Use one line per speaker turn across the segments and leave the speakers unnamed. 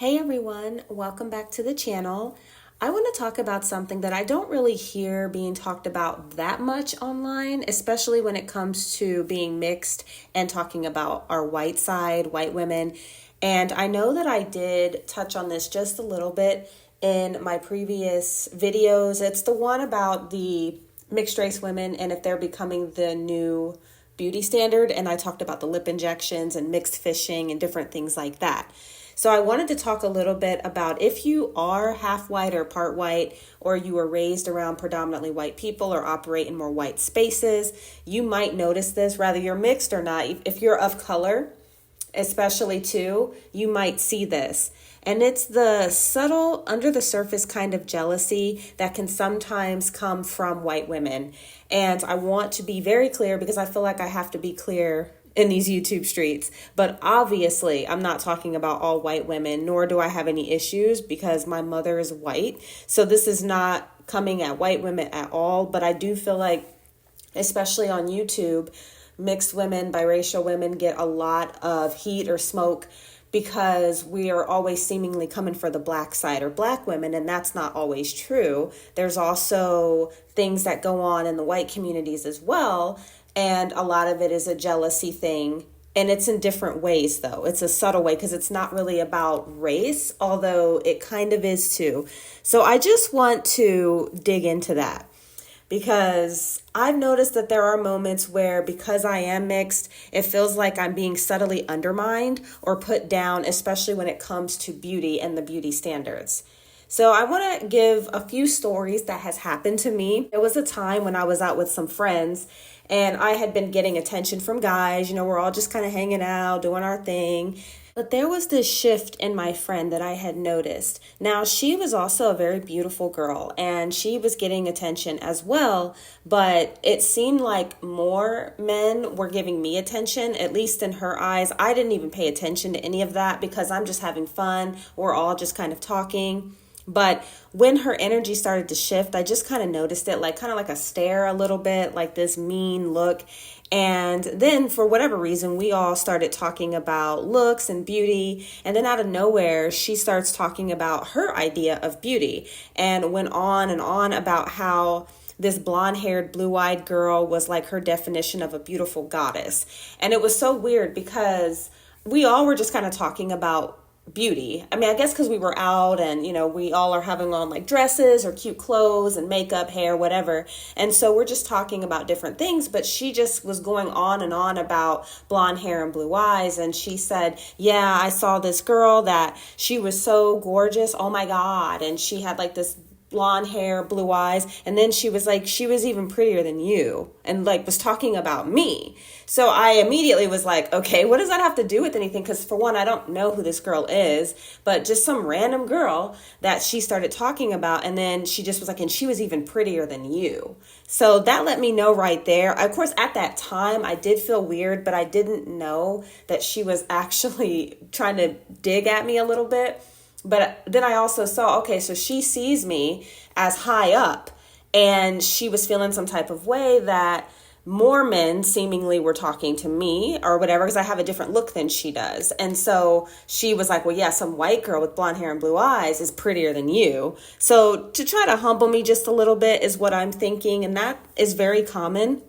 Hey everyone, welcome back to the channel. I want to talk about something that I don't really hear being talked about that much online, especially when it comes to being mixed and talking about our white side, white women. And I know that I did touch on this just a little bit in my previous videos. It's the one about the mixed race women and if they're becoming the new beauty standard. And I talked about the lip injections and mixed fishing and different things like that. So I wanted to talk a little bit about if you are half white or part white, or you were raised around predominantly white people or operate in more white spaces, you might notice this, whether you're mixed or not. If you're of color, especially too, you might see this. And it's the subtle, under the surface kind of jealousy that can sometimes come from white women. And I want to be very clear because I feel like I have to be clear in these YouTube streets. But obviously, I'm not talking about all white women, nor do I have any issues because my mother is white. So this is not coming at white women at all. But I do feel like, especially on YouTube, mixed women, biracial women get a lot of heat or smoke because we are always seemingly coming for the black side or black women, and that's not always true. There's also things that go on in the white communities as well, and a lot of it is a jealousy thing. And it's in different ways, though. It's a subtle way because it's not really about race, although it kind of is too. So I just want to dig into that because I've noticed that there are moments where, because I am mixed, it feels like I'm being subtly undermined or put down, especially when it comes to beauty and the beauty standards. So I want to give a few stories that has happened to me. There was a time when I was out with some friends and I had been getting attention from guys. You know, we're all just kind of hanging out, doing our thing. But there was this shift in my friend that I had noticed. Now, she was also a very beautiful girl and she was getting attention as well, but it seemed like more men were giving me attention, at least in her eyes. I didn't even pay attention to any of that because I'm just having fun. We're all just kind of talking. But when her energy started to shift, I just kind of noticed it, like kind of like a stare a little bit, like this mean look. And then for whatever reason, we all started talking about looks and beauty. And then out of nowhere, she starts talking about her idea of beauty and went on and on about how this blonde-haired, blue-eyed girl was like her definition of a beautiful goddess. And it was so weird because we all were just kind of talking about beauty. I mean, I guess because we were out and, you know, we all are having on like dresses or cute clothes and makeup, hair, whatever. And so we're just talking about different things, but she just was going on and on about blonde hair and blue eyes. And she said, yeah, I saw this girl that she was so gorgeous. Oh my God. And she had like this blonde hair, blue eyes. And then she was like, she was even prettier than you, and like was talking about me. So I immediately was like, okay, what does that have to do with anything? Because for one, I don't know who this girl is, but just some random girl that she started talking about. And then she just was like, and she was even prettier than you. So that let me know right there. Of course, at that time, I did feel weird, but I didn't know that she was actually trying to dig at me a little bit. But then I also saw, okay, so she sees me as high up and she was feeling some type of way that more men seemingly were talking to me or whatever, because I have a different look than she does. And so she was like, well, yeah, some white girl with blonde hair and blue eyes is prettier than you. So to try to humble me just a little bit is what I'm thinking. And that is very common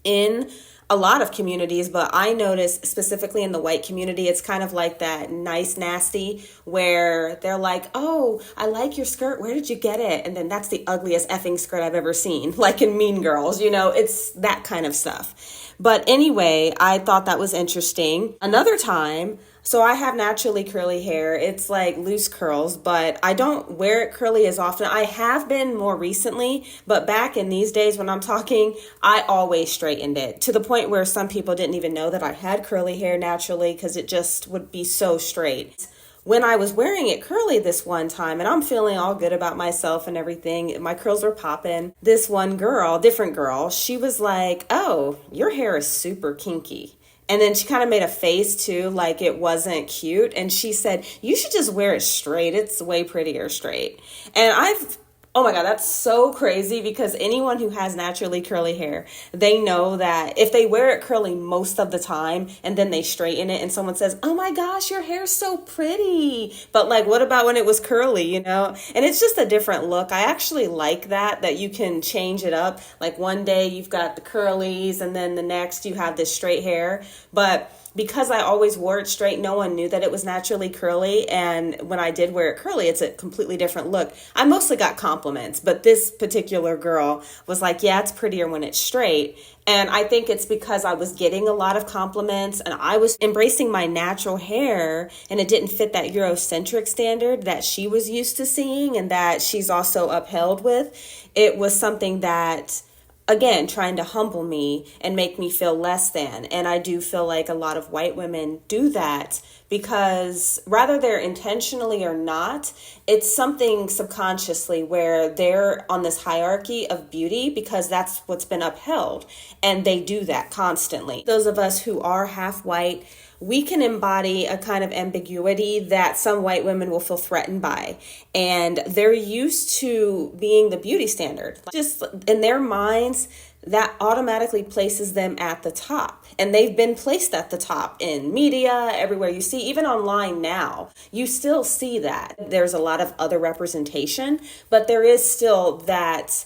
in a lot of communities, but I notice specifically in the white community, it's kind of like that nice nasty where they're like, oh, I like your skirt. Where did you get it? And then that's the ugliest effing skirt I've ever seen. Like in Mean Girls, you know, it's that kind of stuff. But anyway, I thought that was interesting. Another time, so I have naturally curly hair. It's like loose curls, but I don't wear it curly as often. I have been more recently, but back in these days when I'm talking, I always straightened it to the point where some people didn't even know that I had curly hair naturally because it just would be so straight. When I was wearing it curly this one time, and I'm feeling all good about myself and everything, my curls were popping. This one girl, different girl, she was like, oh, your hair is super kinky. And then she kind of made a face too, like it wasn't cute. And she said, you should just wear it straight. It's way prettier straight. And I've Oh my God, that's so crazy because anyone who has naturally curly hair, they know that if they wear it curly most of the time and then they straighten it and someone says, "Oh my gosh, your hair's so pretty." But like, what about when it was curly, you know? And it's just a different look. I actually like that you can change it up. Like one day you've got the curlies and then the next you have this straight hair. But because I always wore it straight, no one knew that it was naturally curly. And when I did wear it curly, it's a completely different look. I mostly got compliments, but this particular girl was like, yeah, it's prettier when it's straight. And I think it's because I was getting a lot of compliments and I was embracing my natural hair and it didn't fit that Eurocentric standard that she was used to seeing and that she's also upheld with. It was something that, again, trying to humble me and make me feel less than. And I do feel like a lot of white women do that because rather they're intentionally or not, it's something subconsciously where they're on this hierarchy of beauty because that's what's been upheld. And they do that constantly. Those of us who are half white, we can embody a kind of ambiguity that some white women will feel threatened by. And they're used to being the beauty standard. Just in their minds, that automatically places them at the top. And they've been placed at the top in media, everywhere you see, even online now. You still see that. There's a lot of other representation, but there is still that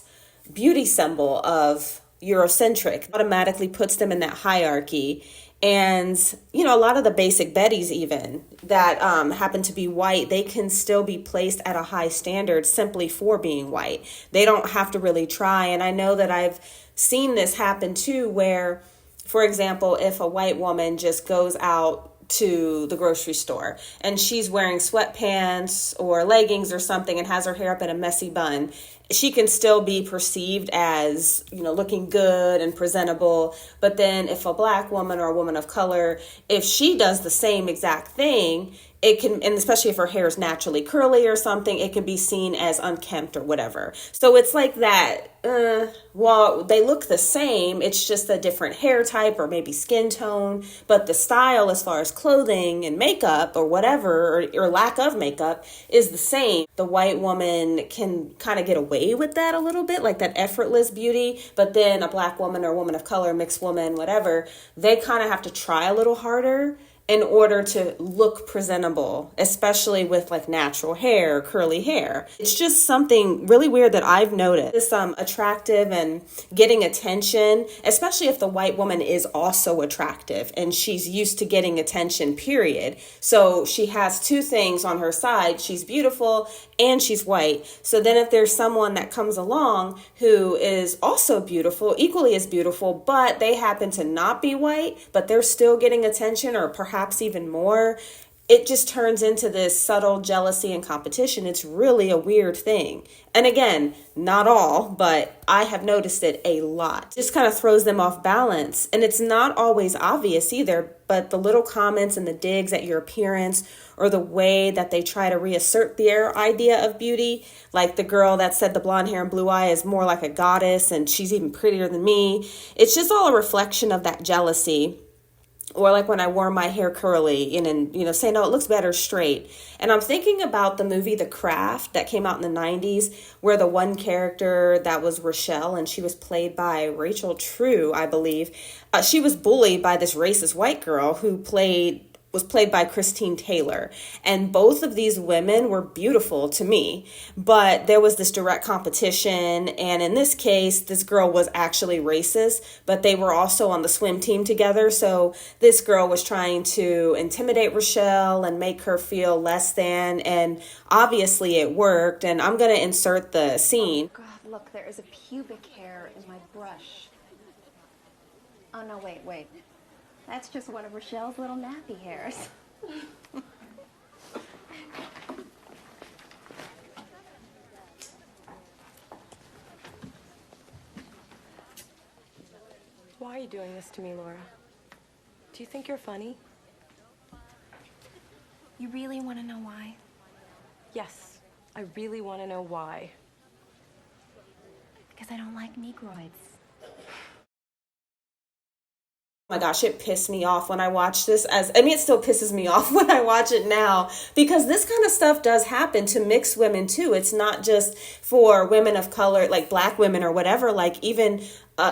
beauty symbol of Eurocentric, automatically puts them in that hierarchy. And, you know, a lot of the basic Bettys even that happen to be white, they can still be placed at a high standard simply for being white. They don't have to really try. And I know that I've seen this happen too, where, for example, if a white woman just goes out to the grocery store and she's wearing sweatpants or leggings or something and has her hair up in a messy bun, she can still be perceived as, you know, looking good and presentable. But then if a black woman or a woman of color, if she does the same exact thing, it can, and especially if her hair is naturally curly or something, it can be seen as unkempt or whatever. So it's like that, well, they look the same, it's just a different hair type or maybe skin tone, but the style as far as clothing and makeup or whatever, or lack of makeup, is the same. The white woman can kind of get away with that a little bit, like that effortless beauty, but then a black woman or a woman of color, mixed woman, whatever, they kind of have to try a little harder in order to look presentable, especially with like natural hair, curly hair. It's just something really weird that I've noticed. It's attractive and getting attention, especially if the white woman is also attractive and she's used to getting attention, period. So she has two things on her side. She's beautiful and she's white. So then if there's someone that comes along who is also beautiful, equally as beautiful, but they happen to not be white, but they're still getting attention or perhaps even more, it just turns into this subtle jealousy and competition. It's really a weird thing. And again, not all, but I have noticed it a lot. Just kind of throws them off balance. And it's not always obvious either, but the little comments and the digs at your appearance or the way that they try to reassert their idea of beauty, like the girl that said the blonde hair and blue eye is more like a goddess and she's even prettier than me. It's just all a reflection of that jealousy. Or like when I wore my hair curly and you know, say, no, it looks better straight. And I'm thinking about the movie The Craft that came out in the 90s, where the one character that was Rochelle, and she was played by Rachel True, I believe. She was bullied by this racist white girl who was played by Christine Taylor. And both of these women were beautiful to me, but there was this direct competition. And in this case, this girl was actually racist, but they were also on the swim team together. So this girl was trying to intimidate Rochelle and make her feel less than. And obviously it worked. And I'm going to insert the scene.
Oh God, look, there is a pubic hair in my brush. Oh, no, wait. That's just one of Rochelle's little nappy hairs.
Why are you doing this to me, Laura? Do you think you're funny?
You really want to know why?
Yes, I really want to know why.
Because I don't like Negroids.
my gosh, it pissed me off when I watched this. It still pisses me off when I watch it now, because this kind of stuff does happen to mixed women too. It's not just for women of color, like black women or whatever, like even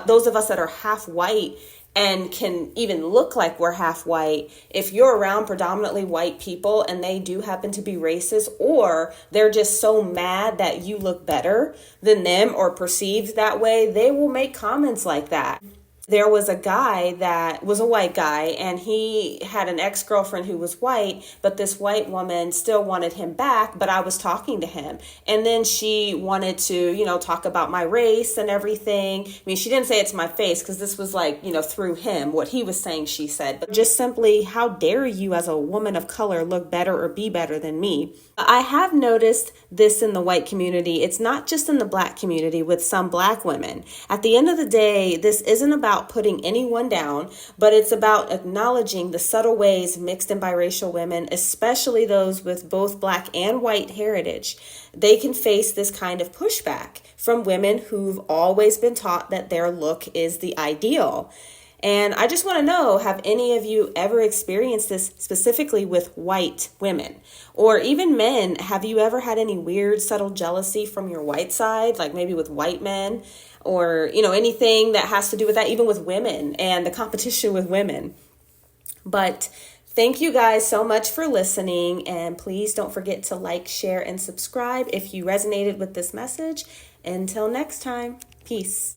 those of us that are half white and can even look like we're half white. If you're around predominantly white people and they do happen to be racist, or they're just so mad that you look better than them or perceived that way, they will make comments like that. There was a guy that was a white guy, and he had an ex-girlfriend who was white, but this white woman still wanted him back, but I was talking to him. And then she wanted to, talk about my race and everything. I mean, she didn't say it to my face, because this was like, through him, what he was saying, she said. But just simply, how dare you as a woman of color look better or be better than me? I have noticed this in the white community. It's not just in the black community with some black women. At the end of the day, this isn't about putting anyone down, but it's about acknowledging the subtle ways mixed and biracial women, especially those with both black and white heritage, they can face this kind of pushback from women who've always been taught that their look is the ideal. And I just want to know, have any of you ever experienced this specifically with white women? Or even men, have you ever had any weird, subtle jealousy from your white side, like maybe with white men? Or, anything that has to do with that, even with women and the competition with women. But thank you guys so much for listening. And please don't forget to like, share, and subscribe if you resonated with this message. Until next time, peace.